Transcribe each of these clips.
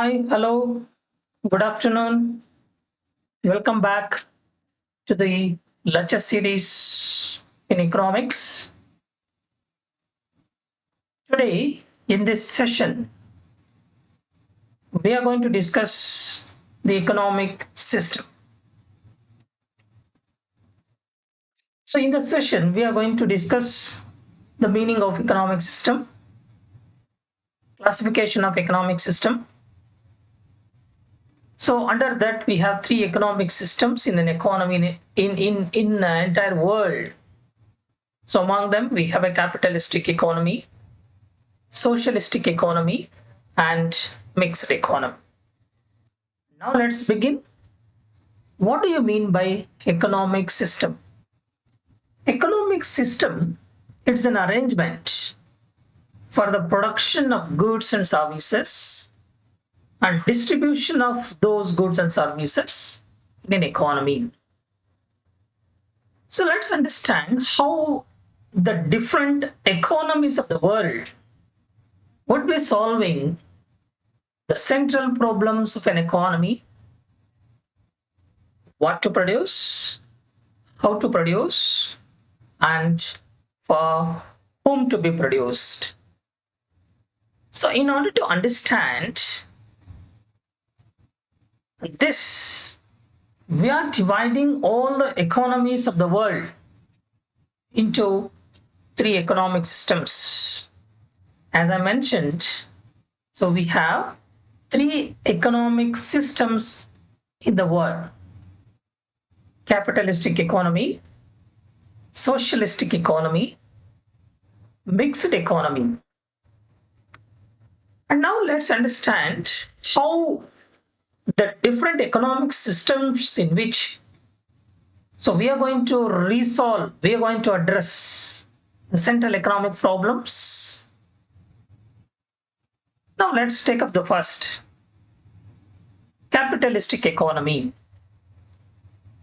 Hi, hello, good afternoon. Welcome back to the lecture series in economics. Today, in this session, we are going to discuss the economic system. So, in this session, we are going to discuss the meaning of economic system, classification of economic system. So, under that, we have three economic systems in an economy in the entire world. So, among them, we have a capitalistic economy, socialistic economy, and mixed economy. Now let's begin. What do you mean by economic system? Economic system, it's an arrangement for the production of goods and services and distribution of those goods and services in an economy. So let's understand how the different economies of the world would be solving the central problems of an economy: what to produce, how to produce, and for whom to be produced. So, in order to understand this, we are dividing all the economies of the world into three economic systems. As I mentioned, so we have three economic systems in the world: capitalistic economy, socialistic economy, mixed economy. And now let's understand how the different economic systems in which, so we are going to we are going to address the central economic problems. Now let's take up the first, capitalistic economy.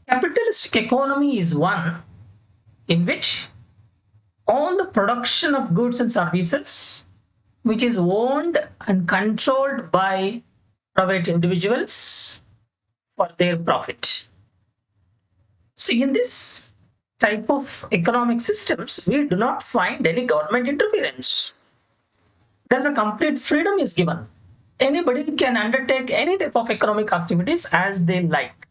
Capitalistic economy is one in which all the production of goods and services, which is owned and controlled by private individuals for their profit. So in this type of economic systems, we do not find any government interference. There's a complete freedom is given. Anybody can undertake any type of economic activities as they like.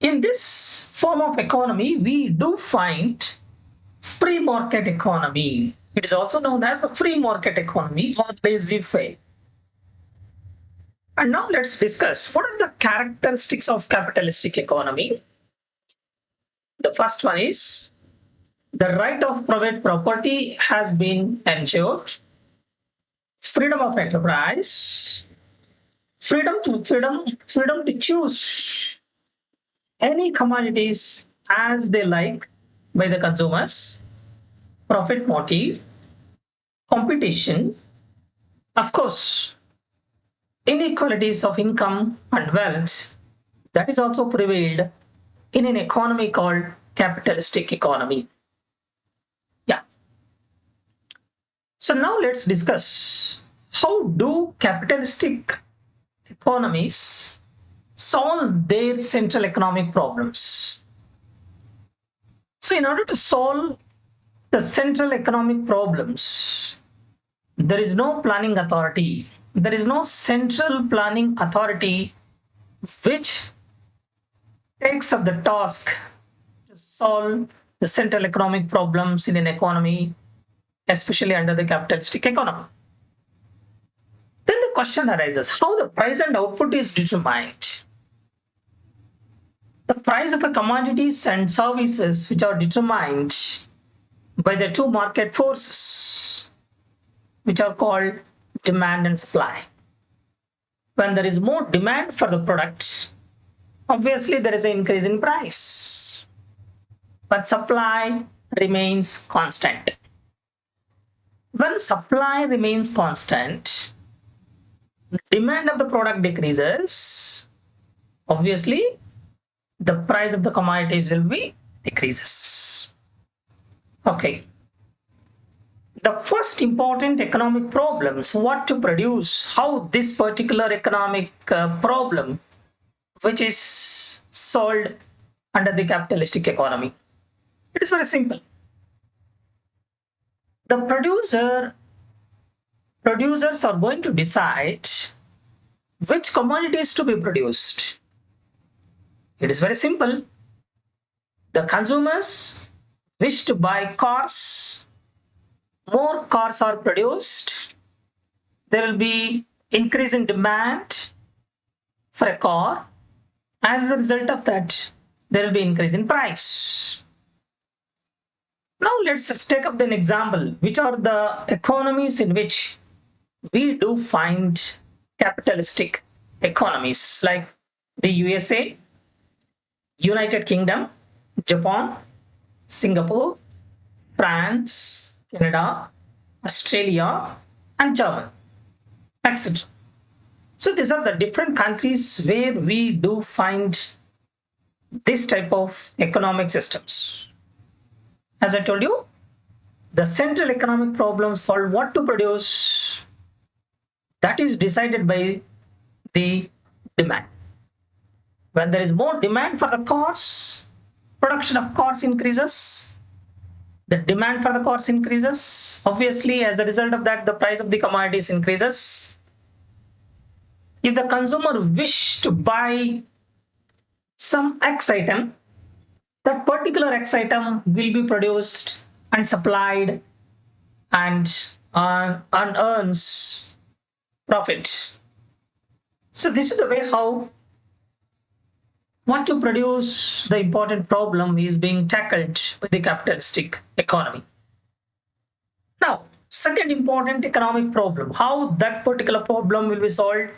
In this form of economy, we do find free market economy. It is also known as the free market economy or laissez-faire. And now let's discuss what are the characteristics of capitalistic economy. The first one is the right of private property has been ensured, freedom of enterprise, freedom to choose any commodities as they like by the consumers, profit motive, competition, of course, inequalities of income and wealth, that is also prevailed in an economy called capitalistic economy. Yeah. So now let's discuss how do capitalistic economies solve their central economic problems. So in order to solve the central economic problems, there is no planning authority. There is no central planning authority which takes up the task to solve the central economic problems in an economy, especially under the capitalistic economy. Then the question arises, how the price and output is determined. The price of a commodities and services which are determined by the two market forces, which are called demand and supply. When there is more demand for the product, obviously there is an increase in price, but supply remains constant. When supply remains constant, demand of the product decreases, obviously the price of the commodities will be decreases. Okay. the first important economic problems, what to produce, how this particular economic problem, which is solved under the capitalistic economy. It is very simple. The producers are going to decide which commodities to be produced. It is very simple. The consumers wish to buy cars. More cars are produced. There will be increase in demand for a car. As a result of that, there will be increase in price. Now let's take up an example. Which are the economies in which we do find capitalistic economies, like the USA, United Kingdom, Japan, Singapore, France, Canada, Australia, and Germany, etc. So these are the different countries where we do find this type of economic systems. As I told you, the central economic problem solved what to produce, that is decided by the demand. When there is more demand for the cars, production of cars increases, the demand for the cars increases. Obviously, as a result of that, the price of the commodities increases. If the consumer wish to buy some X item, that particular X item will be produced and supplied and earns profit. So this is the way how what to produce, the important problem is being tackled by the capitalistic economy. Now, second important economic problem, how that particular problem will be solved,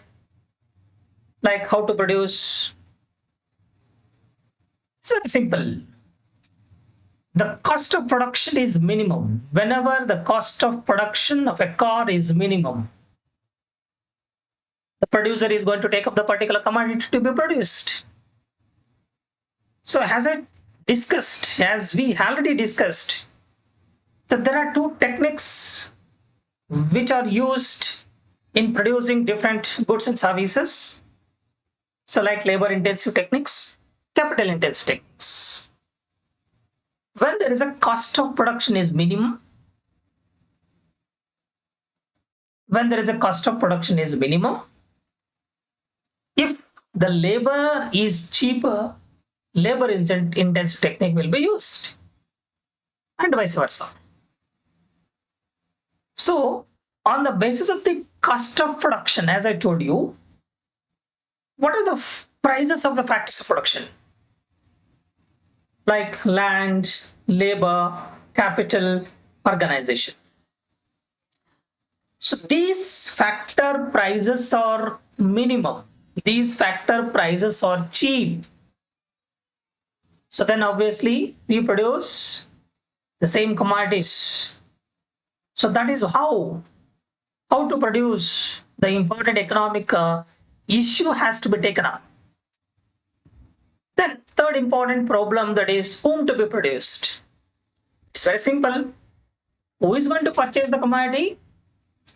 like how to produce. It's very simple. The cost of production is minimum. Whenever the cost of production of a car is minimum, the producer is going to take up the particular commodity to be produced. So as we already discussed, so there are two techniques which are used in producing different goods and services. So like labor intensive techniques, capital intensive techniques. When there is a cost of production is minimum, if the labor is cheaper, labor intensive technique will be used, and vice versa. So on the basis of the cost of production, as I told you, what are the prices of the factors of production? Like land, labor, capital, organization. So these factor prices are minimum. These factor prices are cheap. So then obviously we produce the same commodities. So that is how to produce. The important economic issue has to be taken up. Then third important problem, that is whom to be produced. It's very simple. Who is going to purchase the commodity?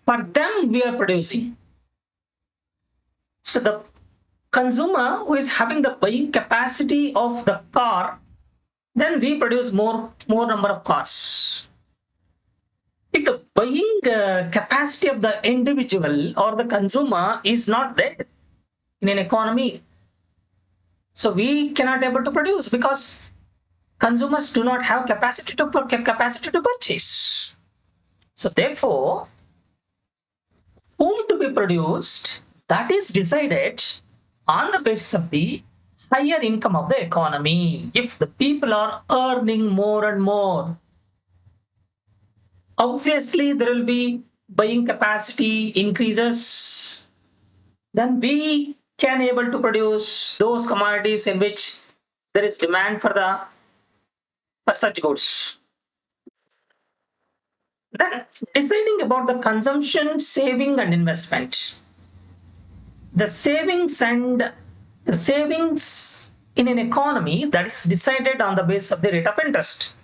For them we are producing. So the consumer who is having the buying capacity of the car, then we produce more number of cars. If the buying capacity of the individual or the consumer is not there in an economy, so we cannot able to produce, because consumers do not have capacity to purchase. So therefore, whom to be produced, that is decided on the basis of the higher income of the economy. If the people are earning more and more, obviously there will be buying capacity increases, then we can able to produce those commodities in which there is demand for such goods. Then deciding about the consumption, saving and investment. The savings in an economy, that is decided on the basis of the rate of interest.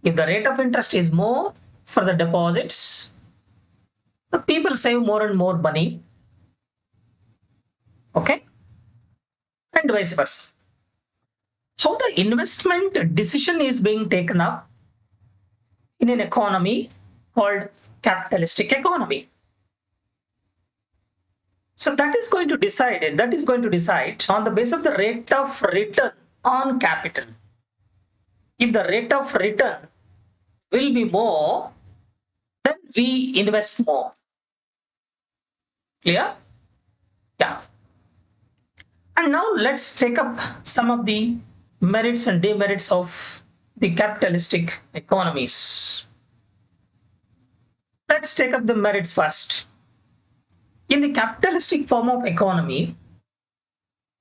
If the rate of interest is more, for the deposits, the people save more and more money. Okay, and vice versa. How the investment decision is being taken up in an economy called capitalistic economy. So that is going to decide on the basis of the rate of return on capital. If the rate of return will be more, then we invest more. Clear? Yeah. And now let's take up some of the merits and demerits of the capitalistic economies. Let's take up the merits first. In the capitalistic form of economy,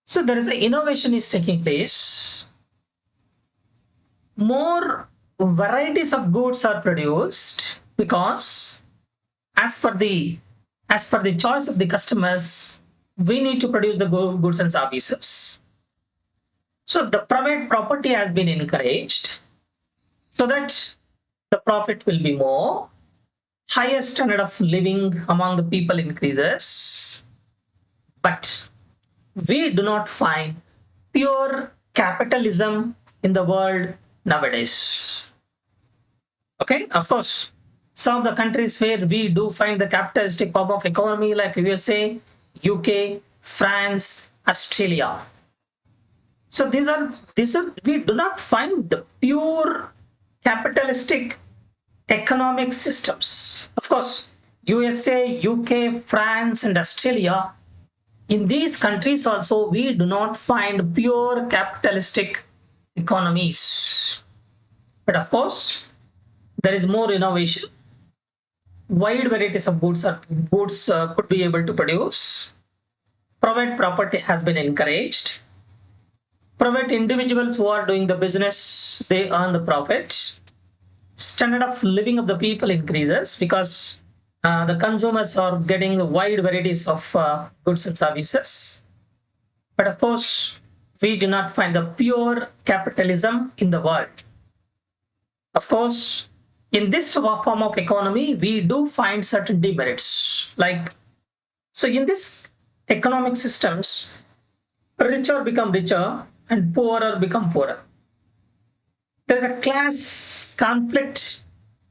so there is an innovation is taking place. More varieties of goods are produced because as per the choice of the customers, we need to produce the goods and services. So the private property has been encouraged so that the profit will be more, higher standard of living among the people increases, but we do not find pure capitalism in the world nowadays. Okay, of course, some of the countries where we do find the capitalistic form of economy like USA, UK, France, Australia. So these are we do not find the pure capitalistic economic systems. Of course, USA, UK, France, and Australia, in these countries also we do not find pure capitalistic economies. But of course, there is more innovation. Wide varieties of goods could be able to produce. Private property has been encouraged. Private individuals who are doing the business, they earn the profit. Standard of living of the people increases because the consumers are getting wide varieties of goods and services. But of course, we do not find the pure capitalism in the world. Of course, in this form of economy, we do find certain demerits. So in this economic systems, richer become richer and poorer become poorer. There is a class conflict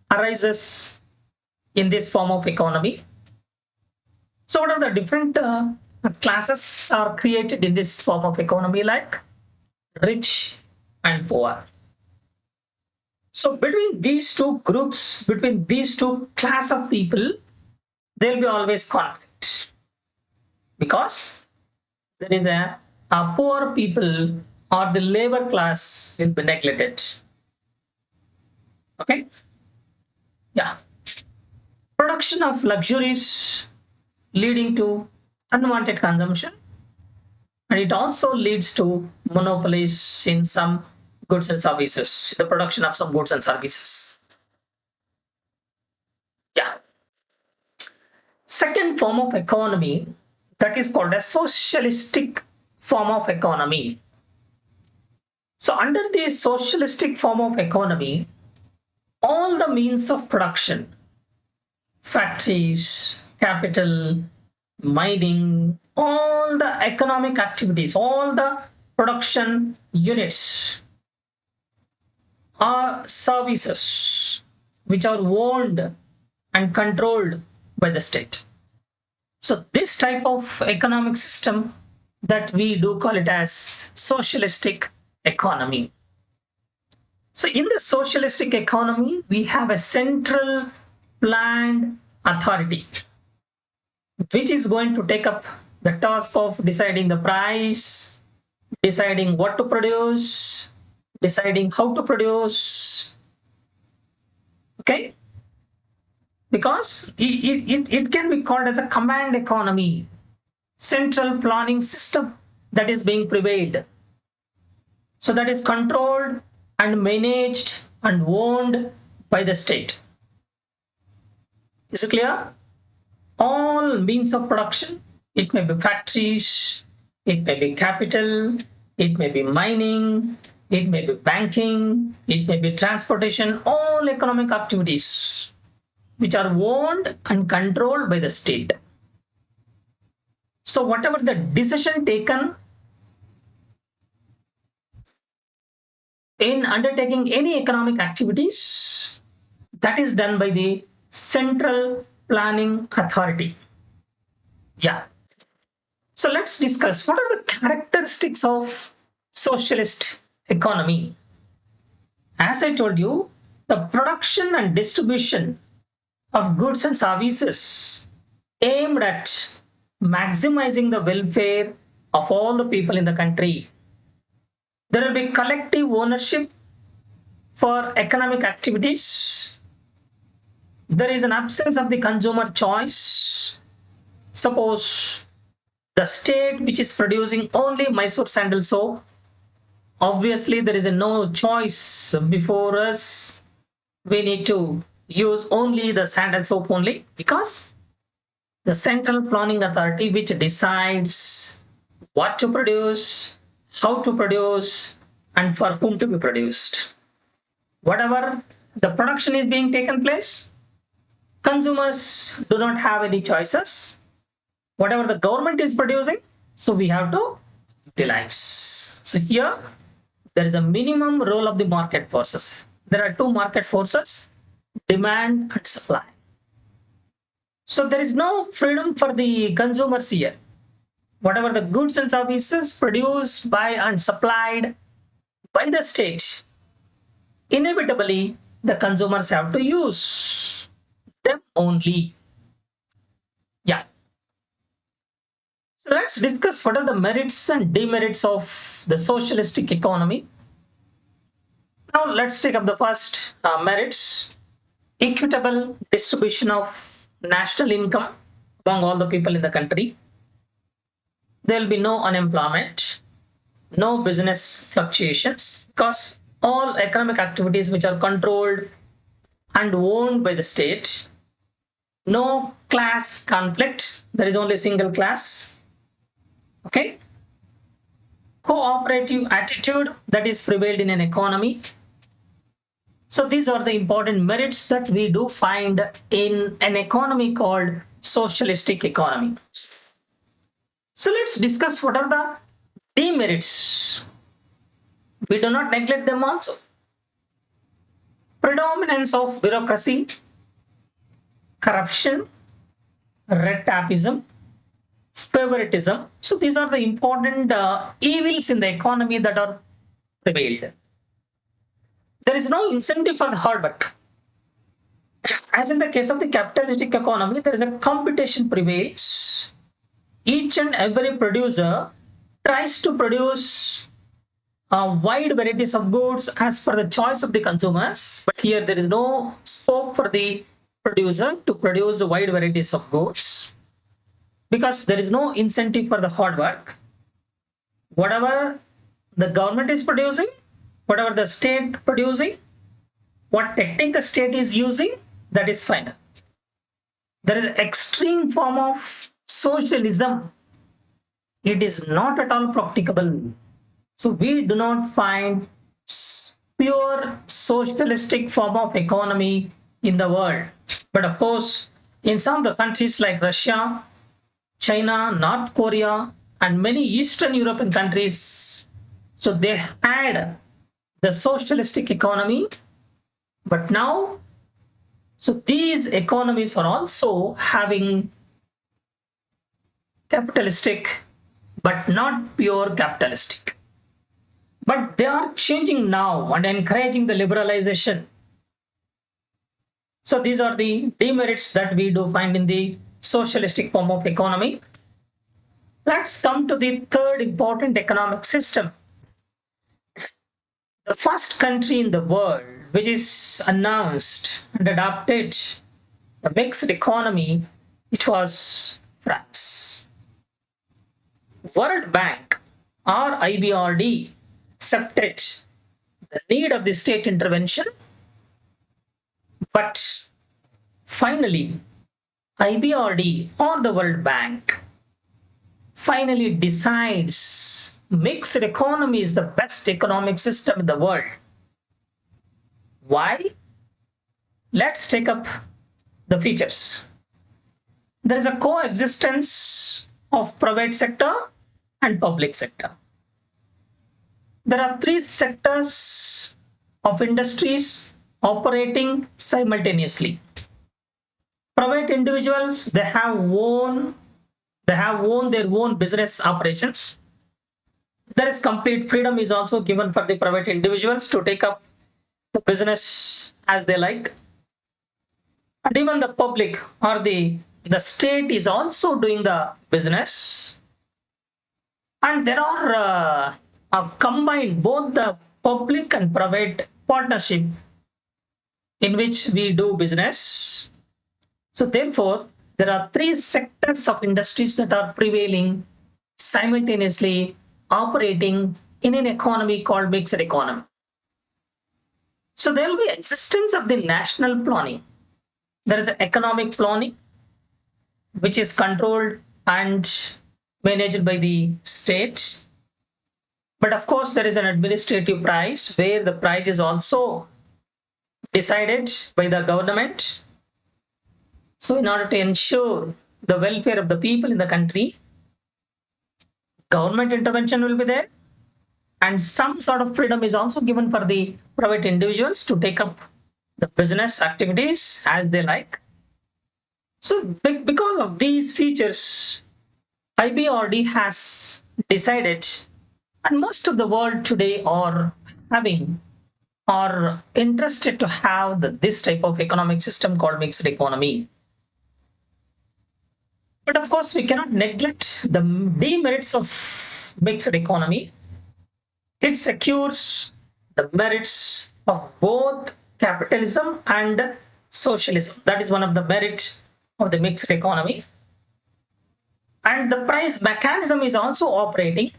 arises in this form of economy. So what are the different classes are created in this form of economy, like rich and poor? So between these two groups, between these two class of people, there will be always conflict because there is a poor people or the labor class will be neglected. Okay, yeah. Production of luxuries leading to unwanted consumption, and it also leads to monopolies in some goods and services, the production of some goods and services. Yeah. Second form of economy, that is called a socialistic form of economy. So under the socialistic form of economy, all the means of production, factories, capital, mining, all the economic activities, all the production units are services which are owned and controlled by the state. So this type of economic system that we do call it as socialistic economy. So in the socialistic economy, we have a central planned authority which is going to take up the task of deciding the price, deciding what to produce, deciding how to produce. Okay, because it can be called as a command economy, central planning system that is being prevailed. So that is controlled and managed and owned by the state. Is it clear? All means of production, it may be factories, it may be capital, it may be mining, it may be banking, it may be transportation, all economic activities which are owned and controlled by the state. So whatever the decision taken in undertaking any economic activities, that is done by the central planning authority. Yeah. So let's discuss what are the characteristics of socialist economy. As I told you, the production and distribution of goods and services aimed at maximizing the welfare of all the people in the country. There will be collective ownership for economic activities. There is an absence of the consumer choice. Suppose the state which is producing only Mysore sandal soap, obviously there is no choice before us. We need to use only the sandal soap only, because the central planning authority which decides what to produce, how to produce, and for whom to be produced. Whatever the production is being taken place, consumers do not have any choices. Whatever the government is producing, so we have to utilize. So here there is a minimum role of the market forces. There are two market forces, demand and supply. So there is no freedom for the consumers here. Whatever the goods and services produced by and supplied by the state, inevitably the consumers have to use them only. Yeah. So let's discuss what are the merits and demerits of the socialistic economy. Now let's take up the first merits. Equitable distribution of national income among all the people in the country. There will be no unemployment, no business fluctuations, because all economic activities which are controlled and owned by the state. No class conflict, there is only single class. Okay. Cooperative attitude that is prevailed in an economy. So these are the important merits that we do find in an economy called socialistic economy. So let's discuss what are the demerits. We do not neglect them also. Predominance of bureaucracy, corruption, red tapeism, favoritism. So these are the important evils in the economy that are prevailed. There is no incentive for the hard work. As in the case of the capitalistic economy, there is a competition prevails. Each and every producer tries to produce wide varieties of goods as per the choice of the consumers. But here there is no scope for the producer to produce wide varieties of goods, because there is no incentive for the hard work. Whatever the government is producing, whatever the state producing, what technique the state is using, that is final. There is an extreme form of socialism. It is not at all practicable. So we do not find pure socialistic form of economy in the world. But of course, in some of the countries like Russia, China, North Korea, and many Eastern European countries, so they had the socialistic economy. But now, so these economies are also having capitalistic, but not pure capitalistic. But they are changing now and encouraging the liberalization. So these are the demerits that we do find in the socialistic form of economy. Let's come to the third important economic system. The first country in the world which is announced and adopted a mixed economy, it was France. World Bank or IBRD accepted the need of the state intervention, but finally IBRD or the World Bank finally decides mixed economy is the best economic system in the world. Why? Let's take up the features. There is a coexistence of private sector and public sector. There are three sectors of industries operating simultaneously. Private individuals, they have owned their own business operations. There is complete freedom is also given for the private individuals to take up the business as they like. And even the public or the state is also doing the business. And there are combined both the public and private partnership in which we do business. So therefore, there are three sectors of industries that are prevailing simultaneously operating in an economy called mixed economy. So there will be existence of the national planning. There is economic planning, which is controlled and managed by the state. But of course, there is an administrative price where the price is also decided by the government. So in order to ensure the welfare of the people in the country, government intervention will be there, and some sort of freedom is also given for the private individuals to take up the business activities as they like. So because of these features, IBRD has decided, and most of the world today are interested to have this type of economic system called mixed economy. But of course, we cannot neglect the demerits of mixed economy. It secures the merits of both capitalism and socialism. That is one of the merits of the mixed economy. And the price mechanism is also operating.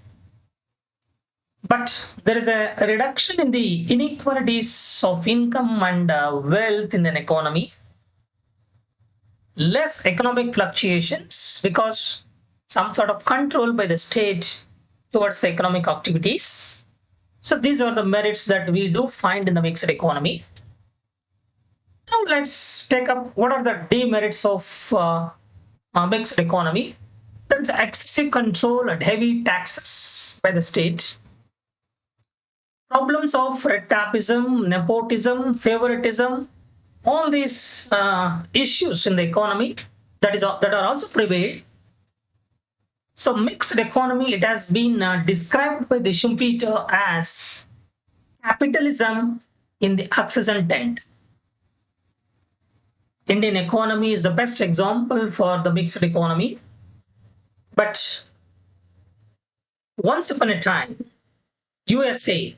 But there is a reduction in the inequalities of income and wealth in an economy. Less economic fluctuations because some sort of control by the state towards the economic activities. So these are the merits that we do find in the mixed economy. Now let's take up what are the demerits of mixed economy. There is excessive control and heavy taxes by the state. Problems of red tapeism, nepotism, favoritism, all these issues in the economy that are also prevailed. So mixed economy, it has been described by the Schumpeter as capitalism in the Oxygen tent. Indian economy is the best example for the mixed economy. But once upon a time, USA,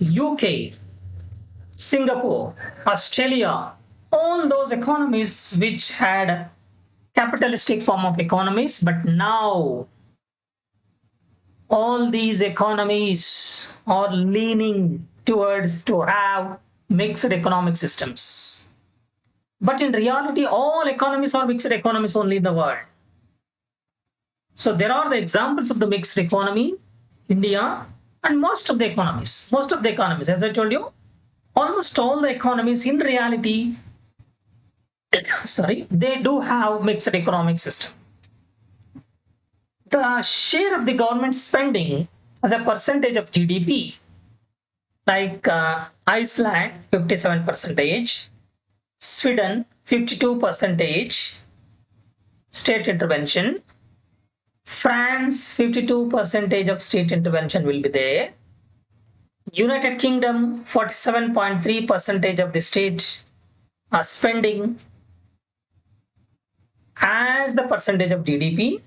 UK, Singapore, Australia, all those economies which had capitalistic form of economies, but now all these economies are leaning towards to have mixed economic systems. But in reality, all economies are mixed economies only in the world. So there are the examples of the mixed economy, India, and most of the economies, as I told you, almost all the economies in reality, they do have mixed economic system. The share of the government spending as a percentage of GDP, like Iceland, 57%, Sweden, 52% state intervention, France, 52% of state intervention will be there. United Kingdom, 47.3% of the state spending as the percentage of GDP.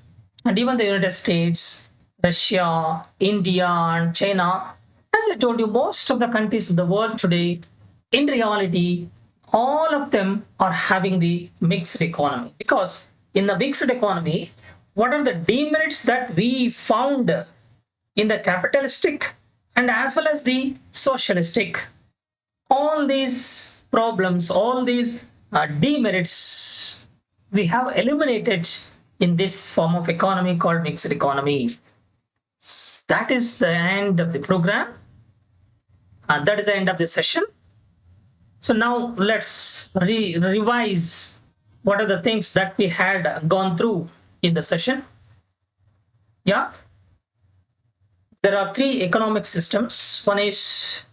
And even the United States, Russia, India, and China, as I told you, most of the countries in the world today, in reality, all of them are having the mixed economy. Because in the mixed economy, what are the demerits that we found in the capitalistic and as well as the socialistic? All these problems, all these demerits, we have eliminated in this form of economy called mixed economy. That is the end of the program. That is the end of the session. So now let's revise what are the things that we had gone through in the session. Yeah, there are three economic systems. One is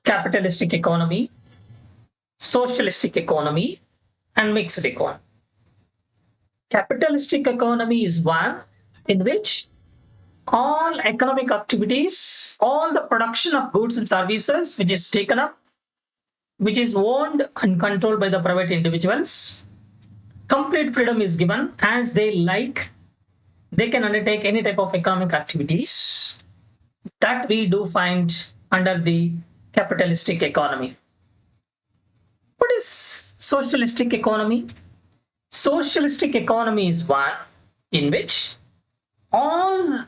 capitalistic economy, socialistic economy, and mixed economy. Capitalistic economy is one in which all economic activities, all the production of goods and services which is taken up, which is owned and controlled by the private individuals. Complete freedom is given as they like. They can undertake any type of economic activities that we do find under the capitalistic economy. What is socialistic economy? Socialistic economy is one in which all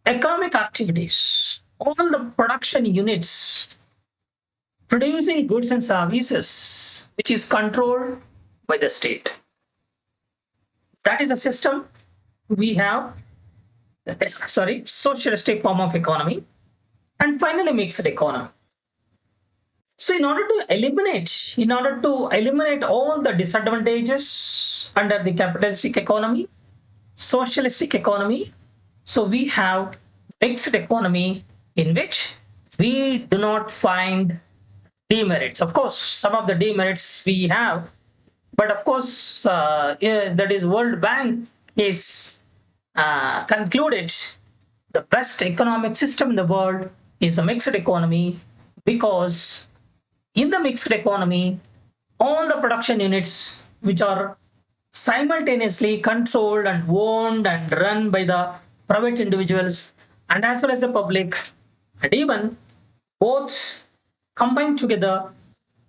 economic activities, all the production units producing goods and services, which is controlled by the state. That is a system we have, socialistic form of economy. And finally, mixed economy. So in order to eliminate all the disadvantages under the capitalistic economy, socialistic economy, so we have mixed economy in which we do not find demerits. Of course, some of the demerits we have, but of course, that is World Bank is concluded the best economic system in the world is the mixed economy, because in the mixed economy, all the production units which are simultaneously controlled and owned and run by the private individuals and as well as the public, and even both combined together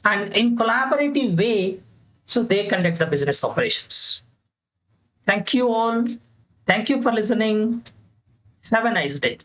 and in collaborative way, so they conduct the business operations. Thank you all. Thank you for listening. Have a nice day.